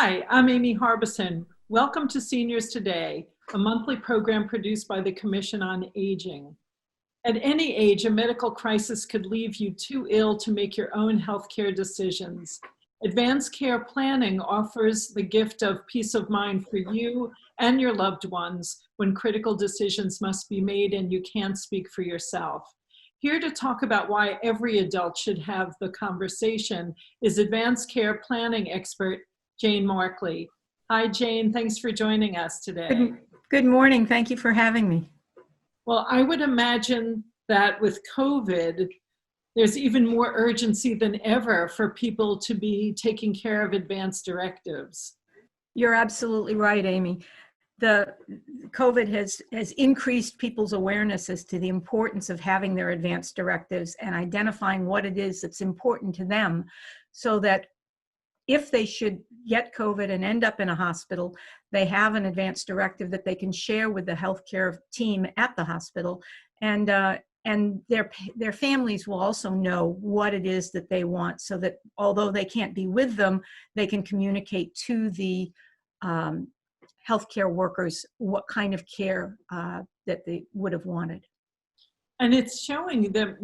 Hi, I'm Amy Harbison. Welcome to Seniors Today, a monthly program produced by the Commission on Aging. At any age, a medical crisis could leave you too ill to make your own healthcare decisions. Advanced care planning offers the gift of peace of mind for you and your loved ones when critical decisions must be made and you can't speak for yourself. Here to talk about why every adult should have the conversation is advanced care planning expert Jane Markley. Hi, Jane. Thanks for joining us today. Good morning. Thank you for having me. Well, I would imagine that with COVID, there's even more urgency than ever for people to be taking care of advanced directives. You're absolutely right, Amy. The COVID has increased people's awareness as to the importance of having their advanced directives and identifying what it is that's important to them, so that if they should get COVID and end up in a hospital, they have an advanced directive that they can share with the healthcare team at the hospital, and their families will also know what it is that they want, so that although they can't be with them, they can communicate to the healthcare workers what kind of care that they would have wanted. And it's showing that,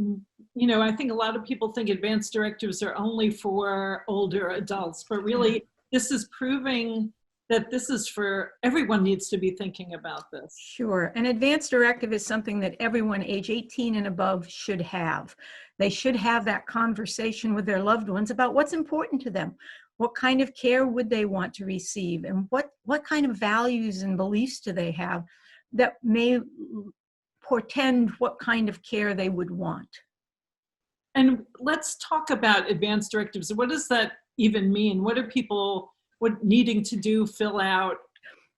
I think a lot of people think advanced directives are only for older adults, but really this is proving that this is for everyone needs to be thinking about this. Sure. An advanced directive is something that everyone age 18 and above should have. They should have that conversation with their loved ones about what's important to them. What kind of care would they want to receive? And what kind of values and beliefs do they have that may portend what kind of care they would want? And let's talk about advanced directives. What does that even mean? What are people needing to do, fill out?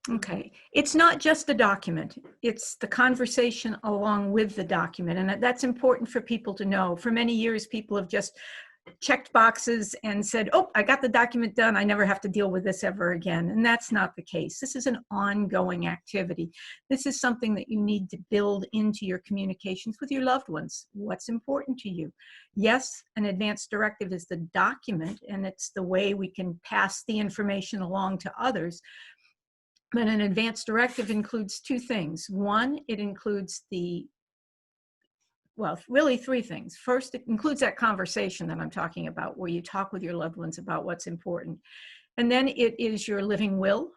Okay, it's not just the document, it's the conversation along with the document, and that's important for people to know. For many years, people have just checked boxes and said, oh, I got the document done, I never have to deal with this ever again. And that's not the case. This is an ongoing activity. This is something that you need to build into your communications with your loved ones. What's important to you? Yes, an advanced directive is the document, and it's the way we can pass the information along to others. But an advanced directive includes two things. One, it includes really three things. First, it includes that conversation that I'm talking about, where you talk with your loved ones about what's important. And then it is your living will,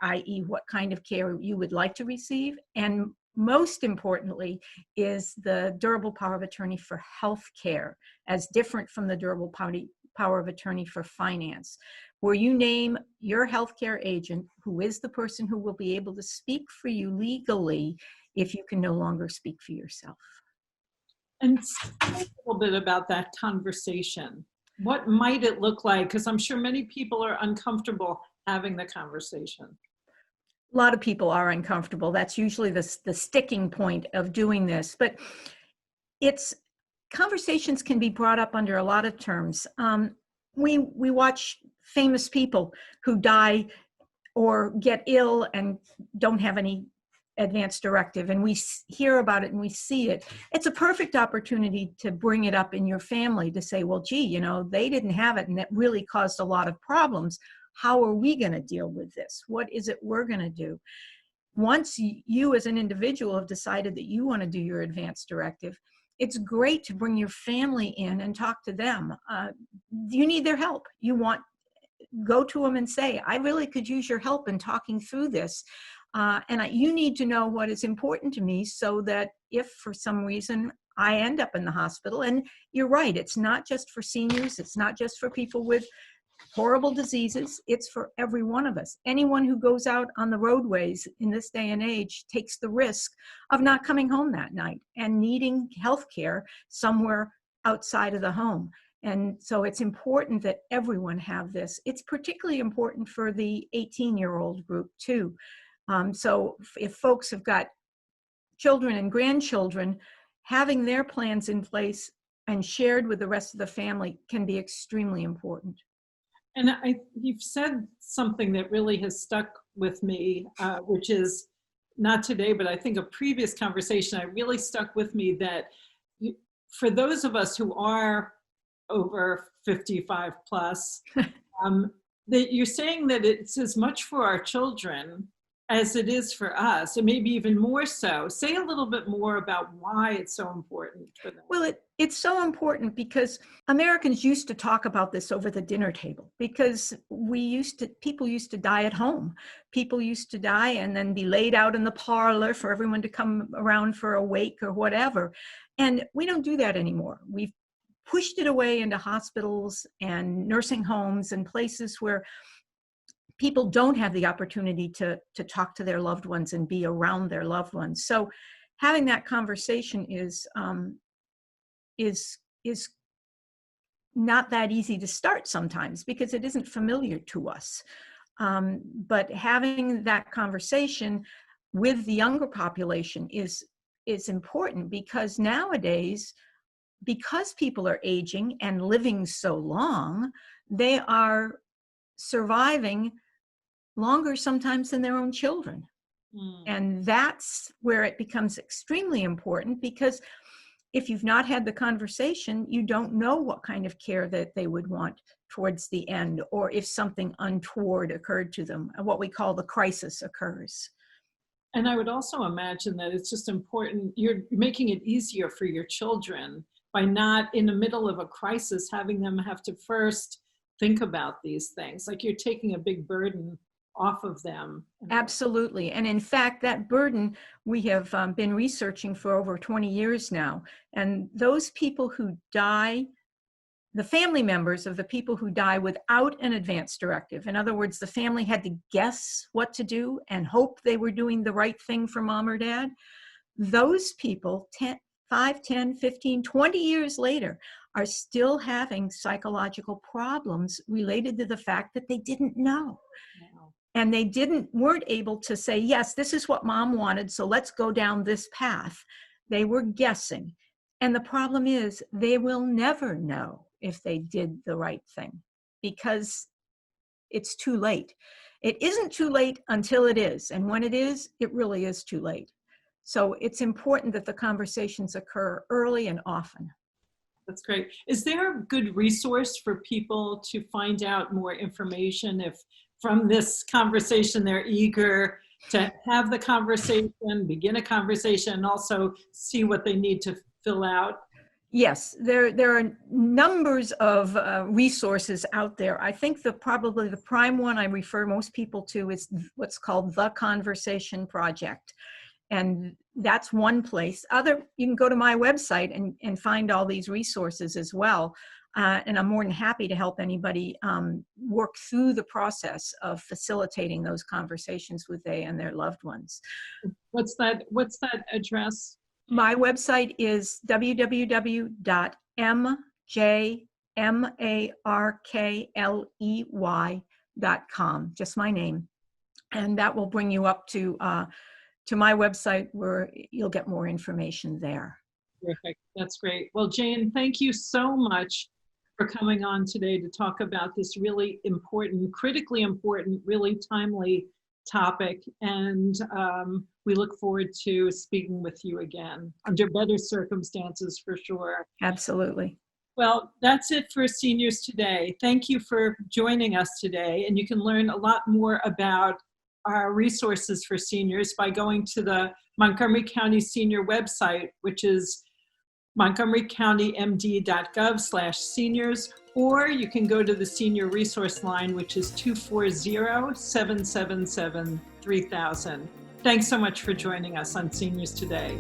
i.e. what kind of care you would like to receive. And most importantly is the durable power of attorney for health care, as different from the durable power of attorney for finance, where you name your healthcare agent, who is the person who will be able to speak for you legally if you can no longer speak for yourself. And a little bit about that conversation. What might it look like? Because I'm sure many people are uncomfortable having the conversation. A lot of people are uncomfortable. That's usually the sticking point of doing this. But conversations can be brought up under a lot of terms. We watch famous people who die or get ill and don't have any advanced directive, and we hear about it and we see it. It's a perfect opportunity to bring it up in your family, to say, well, gee, they didn't have it and that really caused a lot of problems. How are we going to deal with this? What is it we're going to do? Once you as an individual have decided that you want to do your advanced directive, it's great to bring your family in and talk to them. You need their help. Go to them and say, I really could use your help in talking through this. You need to know what is important to me, so that if for some reason I end up in the hospital, and you're right, it's not just for seniors, it's not just for people with horrible diseases, it's for every one of us. Anyone who goes out on the roadways in this day and age takes the risk of not coming home that night and needing health care somewhere outside of the home. And so it's important that everyone have this. It's particularly important for the 18-year-old group too. So if folks have got children and grandchildren, having their plans in place and shared with the rest of the family can be extremely important. And you've said something that really has stuck with me, which is not today, but I think a previous conversation, really stuck with me, that for those of us who are over 55 plus, that you're saying that it's as much for our children as it is for us, and maybe even more so. Say a little bit more about why it's so important for them. Well, it's so important because Americans used to talk about this over the dinner table, because people used to die at home. People used to die and then be laid out in the parlor for everyone to come around for a wake or whatever. And we don't do that anymore. We've pushed it away into hospitals and nursing homes and places where people don't have the opportunity to talk to their loved ones and be around their loved ones. So having that conversation is not that easy to start sometimes, because it isn't familiar to us. But having that conversation with the younger population is important, because nowadays, because people are aging and living so long, they are surviving longer sometimes than their own children. And that's where it becomes extremely important, because if you've not had the conversation, you don't know what kind of care that they would want towards the end, or if something untoward occurred to them, what we call the crisis occurs. And I would also imagine that it's just important, you're making it easier for your children by not, in the middle of a crisis, having them have to first think about these things. Like, you're taking a big burden off of them. Absolutely. And in fact, that burden we have been researching for over 20 years now. And those people who die, the family members of the people who die without an advance directive, in other words, the family had to guess what to do and hope they were doing the right thing for mom or dad, those people 5, 10, 15, 20 years later are still having psychological problems related to the fact that they didn't know. Wow. And they weren't able to say, yes, this is what mom wanted, so let's go down this path. They were guessing. And the problem is, they will never know if they did the right thing, because it's too late. It isn't too late until it is. And when it is, it really is too late. So it's important that the conversations occur early and often. That's great. Is there a good resource for people to find out more information if from this conversation they're eager to have the conversation, begin a conversation, and also see what they need to fill out? Yes, there are numbers of resources out there. I think probably the prime one I refer most people to is what's called The Conversation Project. And that's one place. You can go to my website and find all these resources as well. And I'm more than happy to help anybody work through the process of facilitating those conversations with they and their loved ones. What's that address? My website is www.mjmarkley.com, just my name. And that will bring you up to my website, where you'll get more information there. Terrific. That's great. Well, Jane, thank you so much for coming on today to talk about this really important, critically important, really timely topic. And we look forward to speaking with you again under better circumstances, for sure. Absolutely. Well, that's it for Seniors Today. Thank you for joining us today. And you can learn a lot more about our resources for seniors by going to the Montgomery County Senior website, which is montgomerycountymd.gov/seniors, or you can go to the Senior Resource Line, which is 240-777-3000. Thanks so much for joining us on Seniors Today.